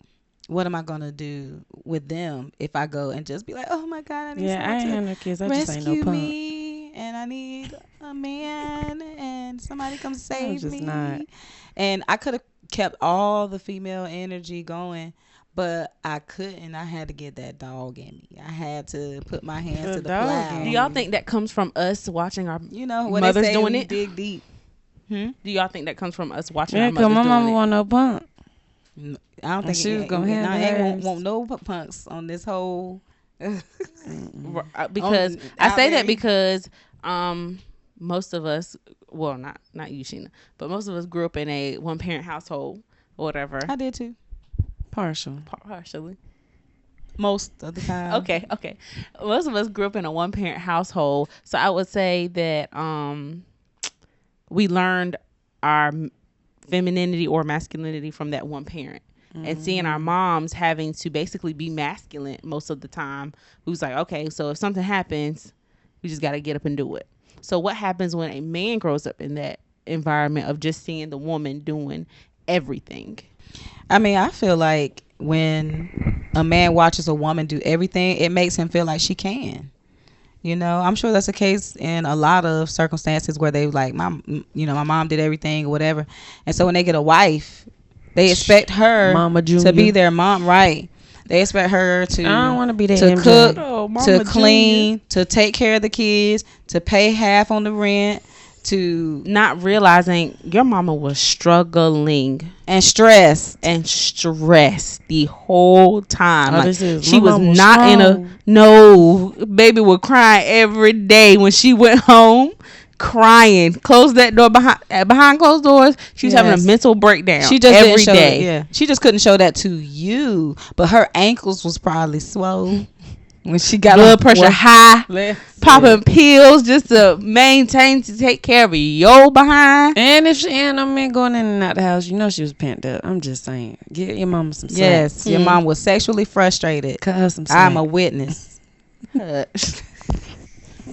Speaker 2: what am I going to do with them if I go and just be like, oh my God, I need
Speaker 3: Yeah, I
Speaker 2: someone
Speaker 3: ain't
Speaker 2: to
Speaker 3: have no kids. I just ain't no
Speaker 2: rescue
Speaker 3: punk.
Speaker 2: me, and I need a man, and somebody come save
Speaker 3: just
Speaker 2: me.
Speaker 3: not.
Speaker 2: And I could have kept all the female energy going, but I couldn't. I had to get that dog in me. I had to put my hands
Speaker 3: The
Speaker 2: to the
Speaker 3: dog
Speaker 2: plow.
Speaker 3: in
Speaker 1: Do y'all think that comes from us watching our?
Speaker 2: You know what
Speaker 1: mothers
Speaker 2: they say
Speaker 1: doing
Speaker 2: when you
Speaker 1: it?
Speaker 2: dig deep.
Speaker 1: Do y'all think that comes from us watching
Speaker 3: Yeah,
Speaker 1: our
Speaker 3: cause
Speaker 1: mothers
Speaker 3: my
Speaker 1: doing
Speaker 3: mama
Speaker 1: it?
Speaker 3: want no punk.
Speaker 2: I don't think
Speaker 3: she was gonna have
Speaker 2: I ain't
Speaker 3: hers.
Speaker 2: want no punks on this whole.
Speaker 1: Because
Speaker 2: On-
Speaker 1: I
Speaker 2: out
Speaker 1: say
Speaker 2: there.
Speaker 1: that because most of us, well, not you, Sheena, but most of us grew up in a one parent household or whatever.
Speaker 2: I did too.
Speaker 3: Partial.
Speaker 1: Partially.
Speaker 2: Most of the time.
Speaker 1: Okay. Most of us grew up in a one parent household, so I would say that we learned our femininity or masculinity from that one parent. And seeing our moms having to basically be masculine most of the time, who's like, okay, so if something happens, we just got to get up and do it. So what happens when a man grows up in that environment of just seeing the woman doing everything?
Speaker 2: I mean, I feel like when a man watches a woman do everything, it makes him feel like she can. You know, I'm sure that's the case in a lot of circumstances where they like, my mom did everything or whatever. And so when they get a wife, they expect her
Speaker 3: Mama
Speaker 2: to
Speaker 3: Junior.
Speaker 2: be their mom, right? They expect her to
Speaker 3: I don't want to be that
Speaker 2: to
Speaker 3: MJ.
Speaker 2: cook,
Speaker 1: Oh, Mama
Speaker 2: to
Speaker 1: Junior.
Speaker 2: clean, to take care of the kids, to pay half on the rent, to
Speaker 1: Not realizing your mama was struggling
Speaker 2: and stress.
Speaker 1: and stressed the whole time.
Speaker 3: Oh,
Speaker 1: Like,
Speaker 3: this is-
Speaker 1: she
Speaker 3: my
Speaker 1: was
Speaker 3: mama was
Speaker 1: not in a
Speaker 3: strong.
Speaker 1: no baby would cry every day when she went home crying. Close that door behind closed doors. She was having a mental breakdown.
Speaker 2: She just
Speaker 1: every
Speaker 2: didn't show
Speaker 1: day.
Speaker 2: Yeah, she just couldn't show that to you, but her ankles was probably swole when she got
Speaker 1: blood pressure high, popping pills just to maintain to take care of your behind.
Speaker 3: And if she and no man going in and out the house, you know she was pent up. I'm just saying, give your mama some slack.
Speaker 2: Yes, your mom was sexually frustrated.
Speaker 3: Cut her some slack.
Speaker 2: I'm a witness.
Speaker 1: But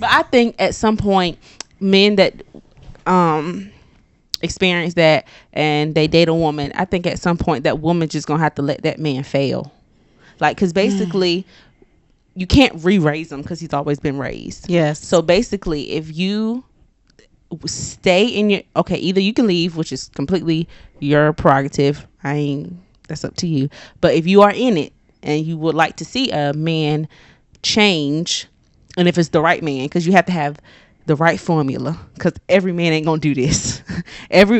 Speaker 1: I think at some point, men that experience that and they date a woman, I think at some point that woman just gonna have to let that man fail, like, because basically you can't re-raise him because he's always been raised.
Speaker 2: Yes.
Speaker 1: So basically, if you stay in your either you can leave, which is completely your prerogative. That's up to you. But if you are in it and you would like to see a man change, and if it's the right man, because you have to have the right formula, because every man ain't gonna do this.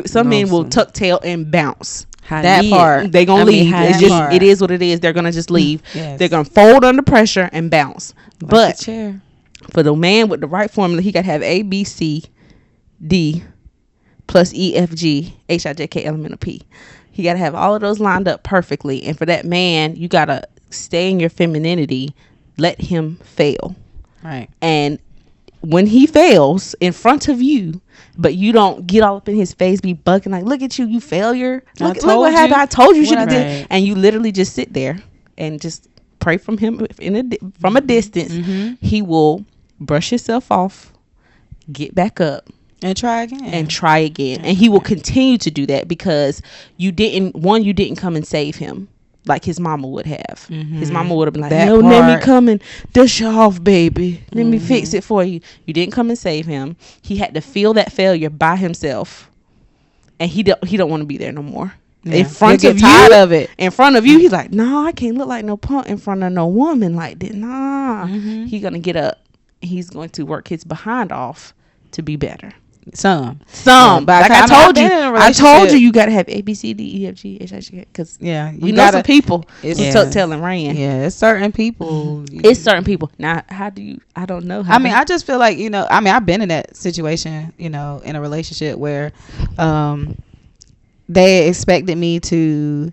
Speaker 1: Some men will tuck tail and bounce.
Speaker 2: That part
Speaker 1: they gonna leave. It is what it is. They're gonna just leave.
Speaker 2: Yes.
Speaker 1: They're gonna fold under pressure and bounce.
Speaker 3: Like
Speaker 1: but
Speaker 3: a chair.
Speaker 1: for the man with the right formula, he gotta have A, B, C, D plus E, F, G, H, I, J, K, L, M, N, O, P. He gotta have all of those lined up perfectly. And for that man, you gotta stay in your femininity. Let him fail.
Speaker 2: Right.
Speaker 1: And when he fails in front of you, but you don't get all up in his face, be bugging like, look at you, you failure. Look what happened. I told you should have did. And you literally just sit there and just pray from him from a distance.
Speaker 2: Mm-hmm.
Speaker 1: He will brush himself off, get back up,
Speaker 2: and try again.
Speaker 1: And he will continue to do that because you didn't come and save him like his mama would have.
Speaker 2: Mm-hmm.
Speaker 1: His mama would have been like,
Speaker 2: That
Speaker 1: no,
Speaker 2: part.
Speaker 1: let me come and dust you off, baby. Let me fix it for you. You didn't come and save him. He had to feel that failure by himself, and he don't want to be there no more.
Speaker 2: Yeah.
Speaker 1: In front of
Speaker 2: tired
Speaker 1: you,
Speaker 2: of it.
Speaker 1: in front of you, he's like, no, I can't look like no punk in front of no woman like that. Nah, He's gonna get up. He's going to work his behind off to be better.
Speaker 2: Some.
Speaker 1: Like I told you, you gotta have A, B, C, D, E, F, G, H, I, J, because we know some people who tuck tail and ran.
Speaker 2: Yeah, it's certain people.
Speaker 1: It's certain people. Now, how do you? I don't know.
Speaker 2: I just feel like I've been in that situation, in a relationship where, they expected me to,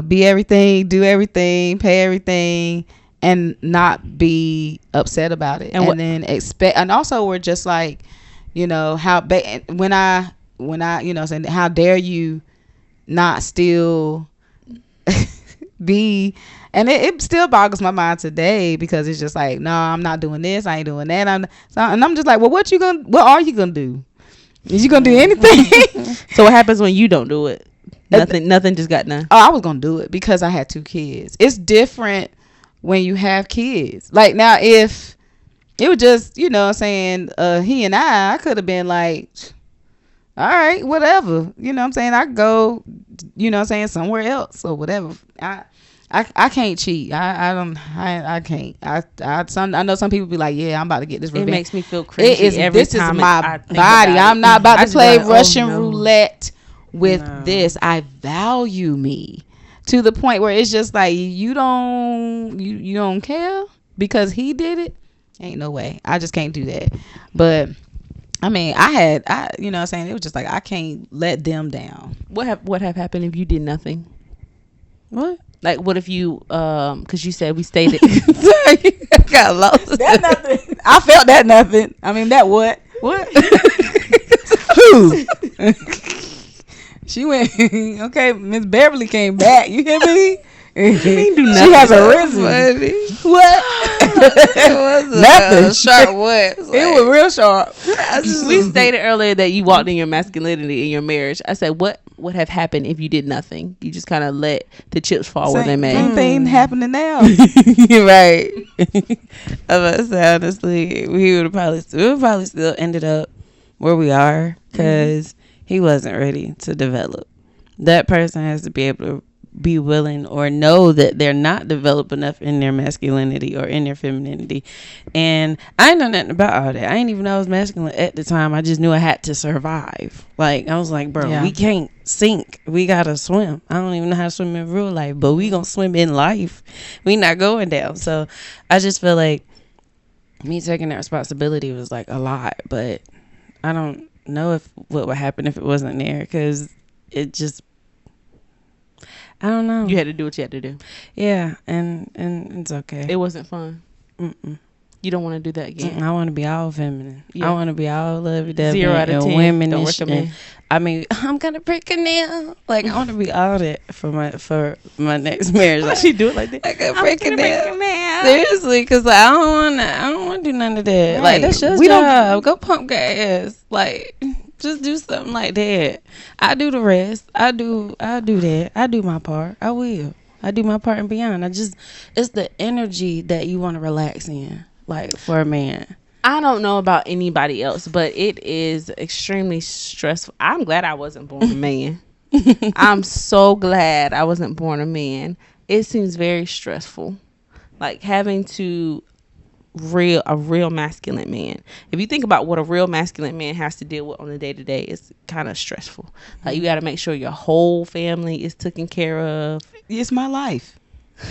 Speaker 2: be everything, do everything, pay everything, and not be upset about it, and then expect, and also we're just like. When I saying, how dare you not still be, and it still boggles my mind today because it's just like, no, I'm not doing this, I ain't doing that, and I'm just like, well, what are you gonna do? Is you gonna do anything?
Speaker 1: So what happens when you don't do it? Nothing just got done.
Speaker 2: Oh, I was gonna do it because I had 2 kids. It's different when you have kids. Like now, if it was just, he and I could have been like, all right, whatever. I could go, somewhere else or whatever. I can't cheat. I can't. I know some people be like, yeah, I'm about to get this revenge.
Speaker 1: It makes me feel crazy
Speaker 2: this is my body. I'm not about to play Russian roulette with this. I value me to the point where it's just like, you don't care because he did it. Ain't no way. I just can't do that. But it was just like, I can't let them down.
Speaker 1: What have happened if you did nothing?
Speaker 2: What?
Speaker 1: Like, what if you because you said we stayed
Speaker 2: Sorry, I got lost. That nothing. I felt that nothing. That what? Who? She went. Okay, Miss Beverly came back. You hear me? She has arisen. What? Nothing.
Speaker 3: Sharp what?
Speaker 2: It was real sharp.
Speaker 1: We stated earlier that you walked in your masculinity in your marriage. I said, what would have happened if you did nothing? You just kind of let the chips fall where they may.
Speaker 2: Same thing happening now.
Speaker 3: Right. I'm about to say, honestly, we would probably still ended up where we are because he wasn't ready to develop. That person has to be able to be willing or know that they're not developed enough in their masculinity or in their femininity. And I didn't know nothing about all that. I didn't even know I was masculine at the time. I just knew I had to survive. Like, I was like, bro, we can't sink. We gotta swim. I don't even know how to swim in real life, but we gonna swim in life. We not going down. So I just feel like me taking that responsibility was like a lot, but don't know if what would happen if it wasn't there, because it just, I don't know.
Speaker 1: You had to do what you had to do.
Speaker 3: Yeah, and it's okay.
Speaker 1: It wasn't fun.
Speaker 3: Mm-mm.
Speaker 1: You don't want to do that again.
Speaker 3: I want to be all feminine.
Speaker 1: Yeah.
Speaker 3: I want to be all lovey-dovey
Speaker 1: 0 out of 10.
Speaker 3: women.
Speaker 1: Don't recommend.
Speaker 3: I mean, I'm gonna break a nail. Like, I want to be all that for my next marriage.
Speaker 1: Why
Speaker 3: Like,
Speaker 1: she do it like that?
Speaker 3: I gotta break a nail. Seriously, because like, I don't want to do none of that.
Speaker 2: Right.
Speaker 3: Like, that's your
Speaker 2: We don't-
Speaker 3: job. Go pump gas. Like, just do something like that. I do the rest. I do that. I do my part. I will. I do my part and beyond. It's the energy that you want to relax in, like, for a man.
Speaker 1: I don't know about anybody else, but it is extremely stressful. I'm glad I wasn't born a man. I'm so glad I wasn't born a man. It seems very stressful, like having to a real masculine man. If you think about what a real masculine man has to deal with on a day to day, it's kind of stressful. Like, you got to make sure your whole family is taken care of.
Speaker 2: It's my life.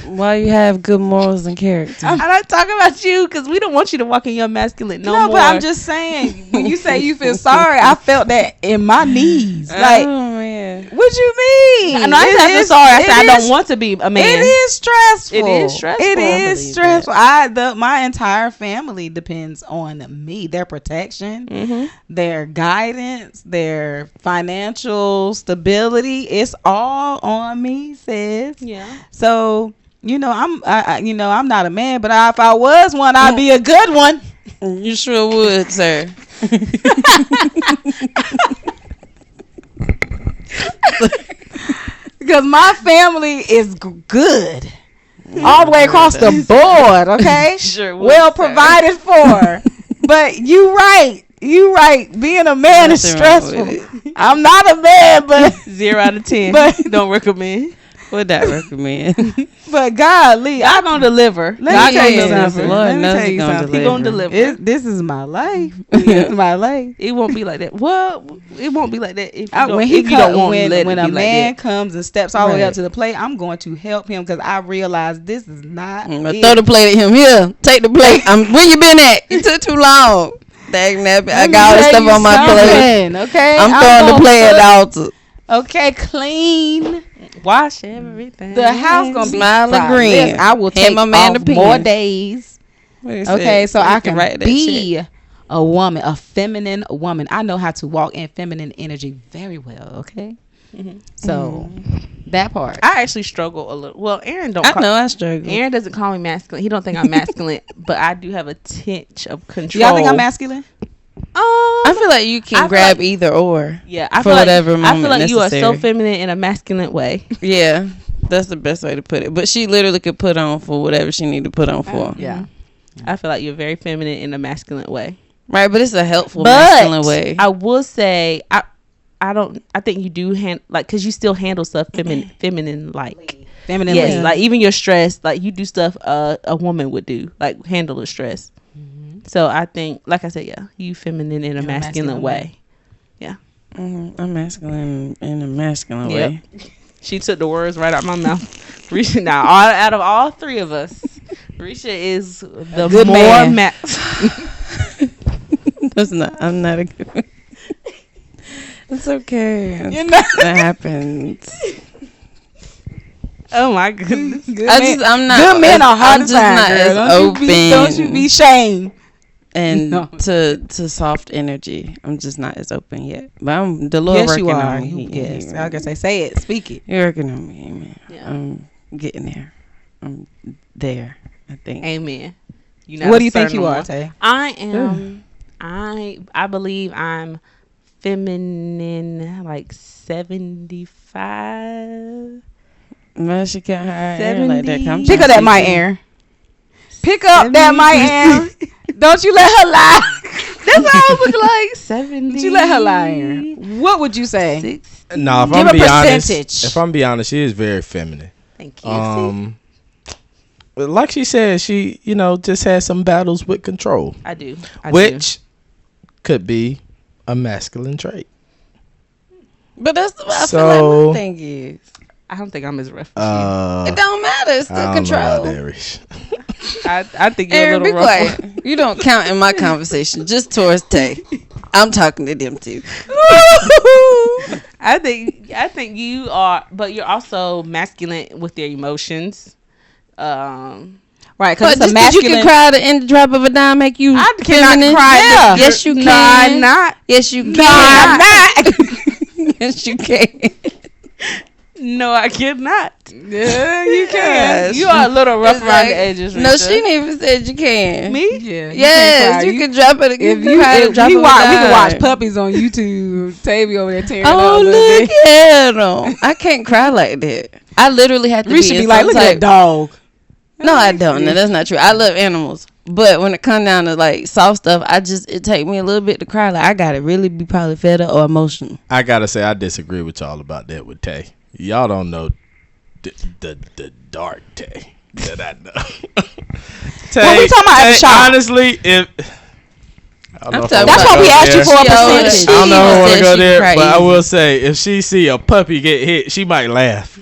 Speaker 3: Why you have good morals and character?
Speaker 1: I'm not talking about you, because we don't want you to walk in your masculine no more.
Speaker 2: But I'm just saying, when you say you feel sorry, I felt that in my knees. Like,
Speaker 3: oh man,
Speaker 2: what you mean?
Speaker 1: No, I didn't say I'm sorry. I said I don't want to be a man.
Speaker 2: It is stressful.
Speaker 1: It is stressful.
Speaker 2: It
Speaker 1: I
Speaker 2: is
Speaker 3: believe
Speaker 2: stressful. My entire family depends on me. Their protection, their guidance, their financial stability. It's all on me, sis.
Speaker 1: Yeah.
Speaker 2: So, I'm not a man, but if I was one, I'd be a good one.
Speaker 3: you sure would, sir.
Speaker 2: Because my family is good. All the way across the board, okay?
Speaker 1: Sure would,
Speaker 2: well
Speaker 1: sir.
Speaker 2: provided for. But you right. Being a man is
Speaker 3: Nothing wrong
Speaker 2: stressful.
Speaker 3: with
Speaker 2: I'm not a man, but
Speaker 1: 0 out of 10.
Speaker 2: But-
Speaker 1: don't recommend.
Speaker 3: Would that recommend?
Speaker 2: golly,
Speaker 1: I'm gonna deliver.
Speaker 2: let me tell you
Speaker 3: yes,
Speaker 2: something.
Speaker 3: Lord
Speaker 2: Let me
Speaker 3: knows
Speaker 2: tell
Speaker 3: he
Speaker 2: you
Speaker 3: gonna
Speaker 2: something.
Speaker 1: He gonna deliver.
Speaker 2: This is my life. It's my life.
Speaker 1: It won't be like that. Well, it won't be like that if you don't,
Speaker 2: When
Speaker 1: if you don't want to let it
Speaker 2: when
Speaker 1: be
Speaker 2: a
Speaker 1: like
Speaker 2: man
Speaker 1: that.
Speaker 2: comes and steps all the way
Speaker 3: Right.
Speaker 2: up to the plate, I'm going to help him because I realize this is not.
Speaker 3: But
Speaker 2: it.
Speaker 3: throw the plate at him. Here, take the plate. Where you been at? You took too long. Dang nabbit. I
Speaker 2: Let me
Speaker 3: got all this
Speaker 2: tell
Speaker 3: stuff
Speaker 2: you
Speaker 3: on my plate.
Speaker 2: something, okay,
Speaker 3: I'm throwing the
Speaker 2: gonna
Speaker 3: plate at the altar.
Speaker 2: Okay, clean.
Speaker 1: Wash everything.
Speaker 2: The house gonna be
Speaker 3: Smile and
Speaker 2: spotless.
Speaker 3: grin.
Speaker 2: I will
Speaker 3: Hand
Speaker 2: take
Speaker 3: my man
Speaker 2: off
Speaker 3: the
Speaker 2: more
Speaker 3: pen.
Speaker 2: days. Okay, so I can be a woman, a feminine woman. I know how to walk in feminine energy very well. Okay, so that part.
Speaker 1: I actually struggle a little. Well, Aaron don't.
Speaker 3: I know I struggle.
Speaker 1: Aaron doesn't call me masculine. He don't think I'm masculine, but I do have a tinge of control.
Speaker 2: Y'all think I'm masculine?
Speaker 3: I feel like you
Speaker 1: I
Speaker 3: can
Speaker 1: feel
Speaker 3: grab
Speaker 1: like-
Speaker 3: either or.
Speaker 1: Yeah, I
Speaker 3: for
Speaker 1: feel like,
Speaker 3: whatever
Speaker 1: I feel
Speaker 3: moment
Speaker 1: like you are so
Speaker 3: necessary.
Speaker 1: feminine in a masculine way.
Speaker 3: Yeah, that's the best way to put it. But she literally could put on for whatever she need to put on for.
Speaker 2: Yeah.
Speaker 1: I feel like you're very feminine in a masculine way.
Speaker 3: Right, but it's a helpful
Speaker 1: But
Speaker 3: masculine way.
Speaker 1: I will say I think you do because you still handle stuff feminine like.
Speaker 2: Feminine.
Speaker 1: Yes,
Speaker 2: lady.
Speaker 1: like even your stress, like you do stuff a woman would do, like handle the stress. So I think, like I said, yeah, you feminine in a masculine way.
Speaker 3: I'm masculine in a masculine
Speaker 1: Yep.
Speaker 3: way.
Speaker 1: She took the words right out my mouth. Risha, now out of all three of us, Risha is the
Speaker 2: good
Speaker 1: more
Speaker 2: man.
Speaker 3: That's not. I'm not a good. It's okay.
Speaker 2: You know?
Speaker 3: That happens.
Speaker 1: Oh my goodness.
Speaker 2: Good
Speaker 3: I'm not.
Speaker 2: Good men are hard
Speaker 3: I'm
Speaker 2: to
Speaker 3: just
Speaker 2: find,
Speaker 3: not
Speaker 2: girl.
Speaker 3: as
Speaker 2: Don't you be shamed.
Speaker 3: and
Speaker 2: No.
Speaker 3: to soft energy. I'm just not as open yet. But I'm the Lord
Speaker 2: Yes,
Speaker 3: working
Speaker 2: you are.
Speaker 3: on me.
Speaker 2: Yes, I was gonna say it. Speak it.
Speaker 3: You're working on me, amen.
Speaker 1: Yeah.
Speaker 3: I'm getting there. I'm there. I think.
Speaker 1: Amen. You
Speaker 2: What do you think you are, Tay?
Speaker 1: I am. I believe I'm feminine, like 75.
Speaker 3: Well, she can't hire Aaron like that.
Speaker 1: 70.
Speaker 2: Pick up that mic, Aaron. Pick up that mic, Aaron. Don't you let her lie.
Speaker 1: That's what I was looking like. 70.
Speaker 2: Don't you let her lie, Aaron. What would you say?
Speaker 1: 60.
Speaker 4: No, if
Speaker 2: Give
Speaker 4: I'm
Speaker 2: a
Speaker 4: be honest,
Speaker 2: percentage.
Speaker 4: if I'm be honest, she is very feminine.
Speaker 1: Thank you.
Speaker 4: Like she said, she just has some battles with control,
Speaker 1: I do.
Speaker 4: which could be a masculine trait.
Speaker 3: But that's what I
Speaker 4: So-
Speaker 3: feel like my thing is.
Speaker 1: I don't think I'm as rough
Speaker 3: It
Speaker 1: as
Speaker 3: don't matter. It's still
Speaker 4: I don't know about
Speaker 3: control.
Speaker 4: that, Rish.
Speaker 1: you. I think you're
Speaker 3: Aaron,
Speaker 1: a
Speaker 3: be
Speaker 1: little rough.
Speaker 3: quiet. You don't count in my conversation. Just towards Tay.
Speaker 5: I'm talking to them too.
Speaker 1: I think you are, but you're also masculine with your emotions.
Speaker 2: Right, because
Speaker 5: But
Speaker 2: it's a
Speaker 5: just 'cause you
Speaker 2: masculine.
Speaker 5: can cry in the drop of a dime make you
Speaker 1: I cannot
Speaker 5: feminine?
Speaker 1: cry.
Speaker 5: Yeah. Yes, you can.
Speaker 1: No, I'm not.
Speaker 5: Yes, you can.
Speaker 1: No, I'm
Speaker 5: not. Yes, you can.
Speaker 1: No, I cannot.
Speaker 2: Yeah, you
Speaker 5: Yes.
Speaker 1: You are a little rough
Speaker 5: It's
Speaker 1: around
Speaker 5: like-
Speaker 1: the edges.
Speaker 5: No,
Speaker 1: Rachel.
Speaker 5: she didn't even said you can.
Speaker 1: Me?
Speaker 2: Yeah.
Speaker 5: Yes, you can drop it.
Speaker 2: If
Speaker 5: You
Speaker 2: you
Speaker 5: cry
Speaker 2: if
Speaker 5: the drop
Speaker 2: we
Speaker 5: of a
Speaker 2: can watch
Speaker 5: dime.
Speaker 2: puppies on YouTube. Tavy over there tearing up a
Speaker 5: Oh,
Speaker 2: little
Speaker 5: look
Speaker 2: bit.
Speaker 5: at them. I can't cry like that. I literally have to
Speaker 2: We should
Speaker 5: in
Speaker 2: be like,
Speaker 5: some
Speaker 2: look at that
Speaker 5: type-
Speaker 2: dog.
Speaker 5: No, I don't. No, that's not true. I love animals. But when it comes down to like soft stuff, it take me a little bit to cry. Like I gotta really be probably fed up or emotional.
Speaker 4: I gotta say, I disagree with y'all about that with Tay. Y'all don't know the dark Tay that I know. Tay,
Speaker 2: What we talking about at the shop?
Speaker 4: Honestly, if I don't know if I
Speaker 5: talking
Speaker 4: wanna
Speaker 2: That's why
Speaker 4: go
Speaker 2: we asked you
Speaker 4: there.
Speaker 2: for a
Speaker 5: She always-
Speaker 2: percentage.
Speaker 4: I don't know if I
Speaker 5: She
Speaker 4: want to
Speaker 5: said
Speaker 4: go
Speaker 5: she
Speaker 4: there,
Speaker 5: cry
Speaker 4: but I
Speaker 5: easy.
Speaker 4: will say if she see a puppy get hit, she might laugh.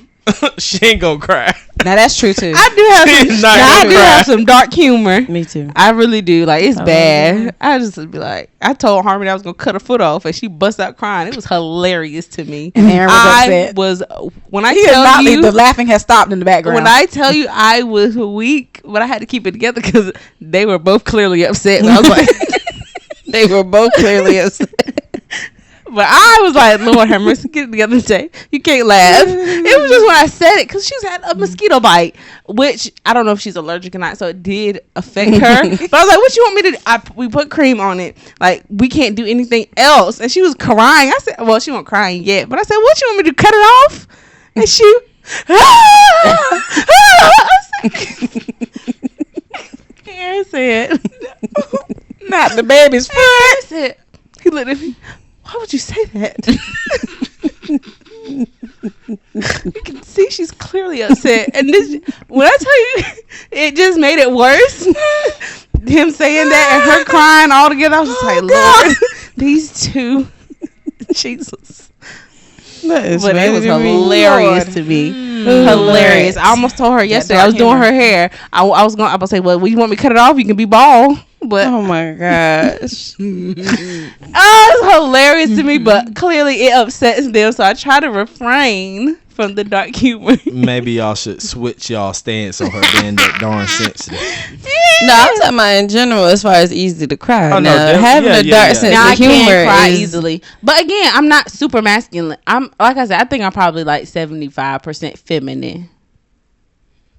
Speaker 4: She ain't gonna cry.
Speaker 2: Now that's true too.
Speaker 1: I do have some.
Speaker 4: She's
Speaker 1: Now,
Speaker 4: not
Speaker 1: I
Speaker 4: gonna
Speaker 1: do
Speaker 4: cry.
Speaker 1: have some dark humor.
Speaker 5: Me too.
Speaker 1: I really do. Like it's bad. I just would be like, I told Harmony I was gonna cut her foot off, and she bust out crying. It was hilarious to me.
Speaker 2: And Aaron was upset.
Speaker 1: When I
Speaker 2: He is
Speaker 1: tell
Speaker 2: not
Speaker 1: you
Speaker 2: the laughing has stopped in the background.
Speaker 1: when I tell you I was weak, but I had to keep it together because they were both clearly upset. And I was like,
Speaker 5: They were both clearly upset.
Speaker 1: but I was like, Lord have mercy, get it together today. You can't laugh. It was just when I said it because she's had a mosquito bite, which I don't know if she's allergic or not, so it did affect her. But I was like, what you want me to do? We put cream on it. Like, we can't do anything else. And she was crying. I said, well, she wasn't crying yet, but I said, what you want me to cut it off? And she, Aaron said,
Speaker 2: not the baby's foot.
Speaker 1: I said, he looked at me, why would you say that? You can see she's clearly upset. And this, when I tell you, it just made it worse. Him saying that and her crying all together, I was just like, Lord, these two, Jesus.
Speaker 5: That is
Speaker 1: But it was hilarious to me. Hilarious. I almost told her yesterday. I was doing her hair. I was going to say, well, you want me to cut it off? You can be bald. But
Speaker 5: Oh my gosh.
Speaker 1: it's hilarious to me, but clearly it upsets them. So I try to refrain from the dark humor.
Speaker 4: Maybe y'all should switch y'all stance on her being that darn sensitive.
Speaker 5: No, I'm talking about in general as far as easy to cry.
Speaker 4: Oh, no,
Speaker 5: now,
Speaker 4: that-
Speaker 5: having
Speaker 4: yeah,
Speaker 5: a
Speaker 4: yeah,
Speaker 5: dark
Speaker 4: yeah.
Speaker 5: sense
Speaker 1: Now I
Speaker 5: of humor
Speaker 1: can cry
Speaker 5: is
Speaker 1: easily, but again, I'm not super masculine. I'm like I said, I think I'm probably like 75% feminine.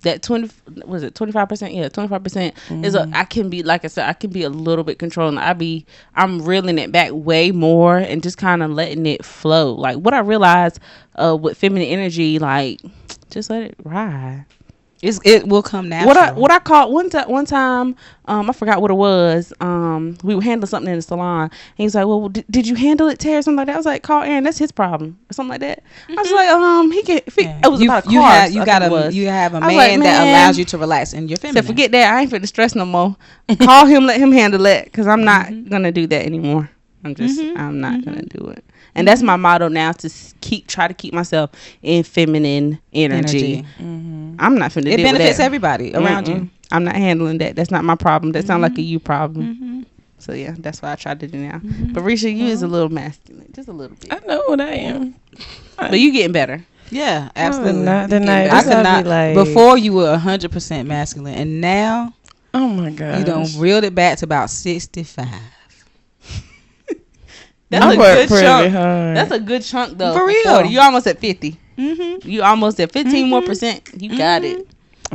Speaker 1: That 25%? Yeah, 25% is I can be, like I said, I can be a little bit controlling. I'm reeling it back way more and just kind of letting it flow. Like what I realized with feminine energy, like just let it ride.
Speaker 2: It will come natural.
Speaker 1: What I caught one time, I forgot what it was. We were handling something in the salon. And he was like, "Well, did you handle it, Terry?" Something like that. I was like, "Call Aaron. That's his problem," or something like that. I was like, "He can." It was about a car.
Speaker 2: You have a
Speaker 1: I was like,
Speaker 2: man that
Speaker 1: man,
Speaker 2: allows you to relax, and you're
Speaker 1: I
Speaker 2: feminine.
Speaker 1: said, forget that. I ain't finna stress no more. Call him. Let him handle it. Cause I'm not gonna do that anymore. I'm not gonna do it. And that's my motto now, to try to keep myself in feminine energy. I'm not finna
Speaker 2: It
Speaker 1: deal with
Speaker 2: benefits
Speaker 1: that.
Speaker 2: everybody around you.
Speaker 1: I'm not handling that. That's not my problem. That sounds like a you problem. So yeah, that's what I try to do now. But Risha, you is a little masculine, just a little bit.
Speaker 5: I know what I am.
Speaker 1: But you getting better.
Speaker 2: Yeah, absolutely.
Speaker 5: not tonight.
Speaker 2: I
Speaker 5: This
Speaker 2: could
Speaker 5: I'll
Speaker 2: not.
Speaker 5: be like-
Speaker 2: Before you were 100% masculine, and now
Speaker 5: Oh my god.
Speaker 2: you done reeled it back to about 65.
Speaker 1: That's
Speaker 5: I
Speaker 1: a
Speaker 5: work
Speaker 1: good
Speaker 5: pretty
Speaker 1: chunk.
Speaker 5: hard.
Speaker 1: That's a good chunk though.
Speaker 2: For real.
Speaker 1: 40. You almost at 50.
Speaker 2: Mm-hmm.
Speaker 1: You almost at 15 more percent. You got it.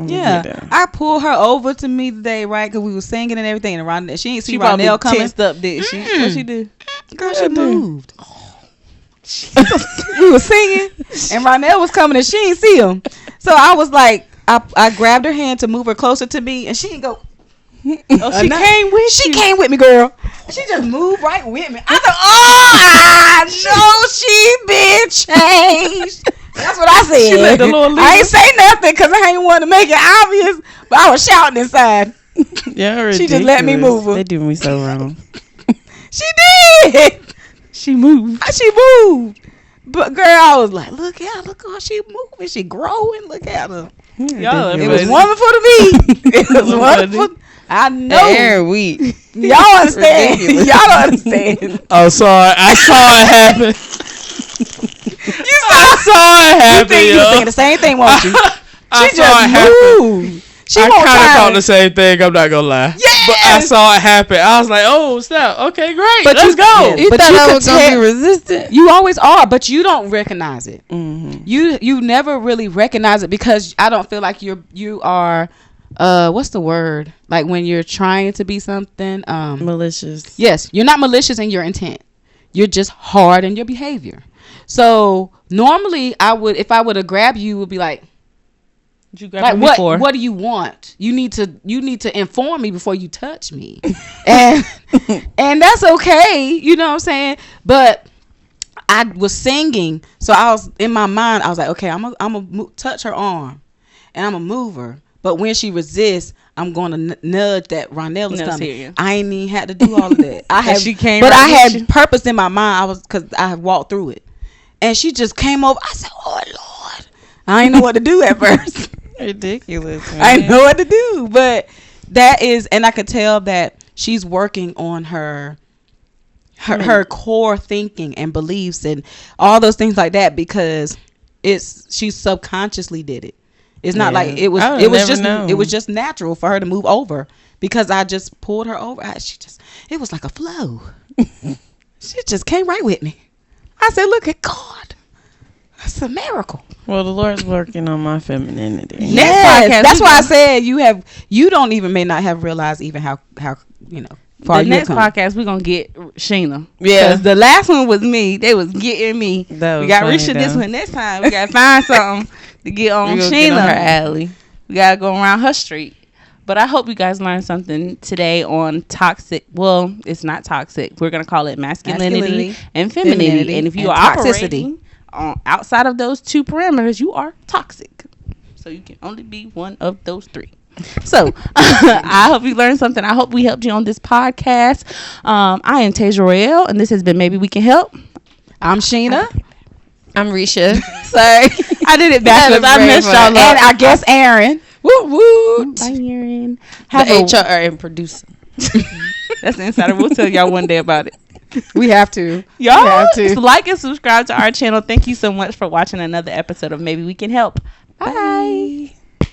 Speaker 2: Yeah, I pulled her over to me today, right? Because we were singing and everything, and she ain't see
Speaker 1: She probably
Speaker 2: Ronell coming.
Speaker 1: tensed up, did she? What she do?
Speaker 2: Girl, she moved. We were singing, and Ronell was coming, and she ain't see him. So I was like, I grabbed her hand to move her closer to me, and she didn't go.
Speaker 1: Oh, she came with
Speaker 2: She
Speaker 1: you.
Speaker 2: came with me, girl. She just moved right with me. I said, "Oh, I know she been changed." That's what I said.
Speaker 1: She let the Lord lead
Speaker 2: I ain't
Speaker 1: her.
Speaker 2: say nothing because I ain't want to make it obvious, but I was shouting inside.
Speaker 5: Yeah,
Speaker 2: She just let me move her.
Speaker 5: They do me so wrong.
Speaker 2: She did.
Speaker 1: She moved.
Speaker 2: She moved. But girl, I was like, look at her. Look how she moving. She growing. Look at her.
Speaker 1: Y'all are
Speaker 2: It was
Speaker 1: funny.
Speaker 2: wonderful to me. It was
Speaker 1: Funny.
Speaker 2: wonderful. I know.
Speaker 5: Every week.
Speaker 2: Y'all understand. Y'all don't understand.
Speaker 4: Oh, sorry. I saw it happen. I saw it happen,
Speaker 2: You
Speaker 4: yo.
Speaker 2: thinking the same thing, won't you?
Speaker 4: I
Speaker 2: She
Speaker 4: saw it happen.
Speaker 2: just moved. She
Speaker 4: I
Speaker 2: won't
Speaker 4: kind of
Speaker 2: try
Speaker 4: thought
Speaker 2: to-
Speaker 4: the same thing. I'm not gonna lie.
Speaker 2: Yes!
Speaker 4: But I saw it happen. I was like, "Oh snap! Okay, great.
Speaker 2: But
Speaker 4: Let's
Speaker 2: you-
Speaker 4: go."
Speaker 5: You
Speaker 2: But
Speaker 5: thought
Speaker 2: you
Speaker 5: I
Speaker 2: could
Speaker 5: was gonna be
Speaker 2: tell-
Speaker 5: resistant?
Speaker 2: You always are, but you don't recognize it.
Speaker 5: Mm-hmm.
Speaker 2: You never really recognize it because I don't feel like you are what's the word? Like when you're trying to be something
Speaker 5: Malicious.
Speaker 2: yes, you're not malicious in your intent. You're just hard in your behavior. So normally I would, if I would have grabbed you, would be like
Speaker 1: Did you grab
Speaker 2: like
Speaker 1: me
Speaker 2: what
Speaker 1: before?
Speaker 2: what do you want? You need to inform me before you touch me. and that's okay, you know what I'm saying? But I was singing, so I was in my mind. I was like, okay, I'm gonna touch her arm, and I'm gonna move her. But when she resists, I'm gonna nudge that Ronella stomach. I ain't even had to do all of that. I had,
Speaker 1: she came
Speaker 2: but
Speaker 1: right
Speaker 2: I
Speaker 1: with
Speaker 2: had
Speaker 1: you?
Speaker 2: purpose in my mind. Because I had walked through it, and she just came over. I said, oh Lord, I didn't know what to do at first.
Speaker 5: Ridiculous. Man.
Speaker 2: I didn't know what to do, but that is, and I could tell that she's working on her core thinking and beliefs and all those things like that because she subconsciously did it. It's not like it was just natural for her to move over because I just pulled her over. It was like a flow. She just came right with me. I said, look at God. That's a miracle.
Speaker 5: Well, the Lord's working on my femininity.
Speaker 2: Yes, that's why I said you don't even may not have realized even how you know far
Speaker 1: The
Speaker 2: you
Speaker 1: next
Speaker 2: come.
Speaker 1: podcast we're gonna get Sheena.
Speaker 5: Yeah.
Speaker 1: 'Cause the last one was me. They was getting me.
Speaker 5: That was
Speaker 1: We got
Speaker 5: funny,
Speaker 1: Risha this
Speaker 5: though.
Speaker 1: one. Next time we gotta find something to get on
Speaker 5: We gonna get on her
Speaker 1: Sheena.
Speaker 5: alley.
Speaker 1: We gotta go around her street. But I hope you guys learned something today on toxic. Well, it's not toxic. We're gonna call it masculinity and femininity. And if you
Speaker 2: and
Speaker 1: are
Speaker 2: toxicity.
Speaker 1: operating outside of those two parameters, you are toxic. So you can only be one of those three. So I hope you learned something. I hope we helped you on this podcast. I am Tasia Royale, and this has been Maybe We Can Help.
Speaker 2: I'm Sheena,
Speaker 5: I'm Risha. Sorry.
Speaker 1: I did it backwards. I messed y'all
Speaker 2: and
Speaker 1: up.
Speaker 2: I guess Aaron. Woo woo.
Speaker 1: Bye, Aaron.
Speaker 5: The
Speaker 1: Have a,
Speaker 5: HR and producer.
Speaker 1: that's the insider. We'll tell y'all one day about it.
Speaker 2: We have to.
Speaker 1: Y'all
Speaker 2: We have to.
Speaker 1: like and subscribe to our channel. Thank you so much for watching another episode of Maybe We Can Help. Bye.